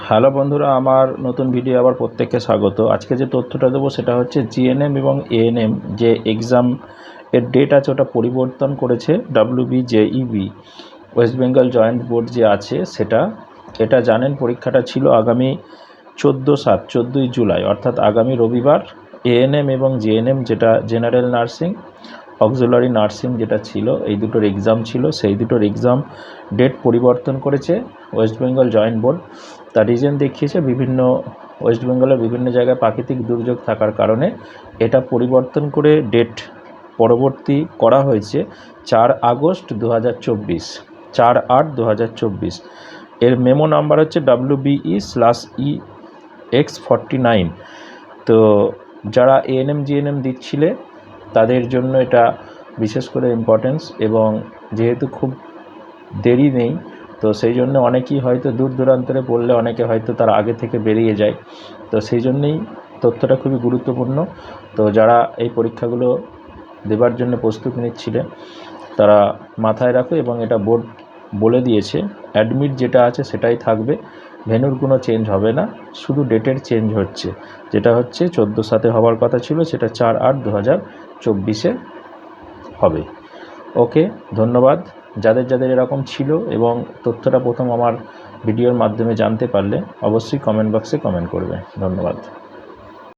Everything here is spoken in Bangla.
হ্যালো বন্ধুরা, আমার নতুন ভিডিও আবার প্রত্যেককে স্বাগত। আজকে যে তথ্যটা দেবো সেটা হচ্ছে জিএনএম এবং এএনএম যে এক্সাম এর ডেট আছে ওটা পরিবর্তন করেছে WBJEB, West Bengal joint board যে আছে সেটা। এটা জানেন পরীক্ষাটা ছিল আগামী 14 জুলাই অর্থাৎ আগামী রবিবার। এএনএম এবং জিএনএম যেটা জেনারেল নার্সিং, অক্সিলারি নার্সিং যেটা ছিল, এই দুটোর এক্সাম ছিল, সেই দুটোর এক্সাম ডেট পরিবর্তন করেছে ওয়েস্ট বেঙ্গল জয়েন্ট বোর্ড। তার রিজন দেখিয়েছে বিভিন্ন ওয়েস্ট বেঙ্গলের বিভিন্ন জায়গায় প্রাকৃতিক দুর্যোগ থাকার কারণে এটা পরিবর্তন করে ডেট পরবর্তী করা হয়েছে 4 আগস্ট 2024, 4/8/2024। এর মেমো নাম্বার হচ্ছে WBE/EX49। তো যারা এএনএম জিএনএম দিচ্ছিলে তাদের জন্য এটা বিশেষ করে ইম্পর্টেন্স, এবং যেহেতু খুব দেরি নেই তো সেই জন্য অনেকেই হয়তো দূর দূরান্তরে পড়লে অনেকে হয়তো তার আগে থেকে বেরিয়ে যায়, তো সেই জন্যেই তথ্যটা খুবই গুরুত্বপূর্ণ। তো যারা এই পরীক্ষাগুলো দেবার জন্য প্রস্তুতি নিচ্ছিলে তারা মাথায় রাখো, এবং এটা বোর্ড বলে দিয়েছে অ্যাডমিট যেটা আছে সেটাই থাকবে, ভেন্যুর কোনো চেঞ্জ হবে না, শুধু ডেটের চেঞ্জ হচ্ছে। যেটা হচ্ছে 14/7 হওয়ার কথা ছিল সেটা 4/8/2024 হবে। ওকে, ধন্যবাদ। যাদের যাদের এরকম ছিল এবং তথ্যটা প্রথম আমার ভিডিওর মাধ্যমে জানতে পারলে অবশ্যই কমেন্ট বক্সে কমেন্ট করবে। ধন্যবাদ।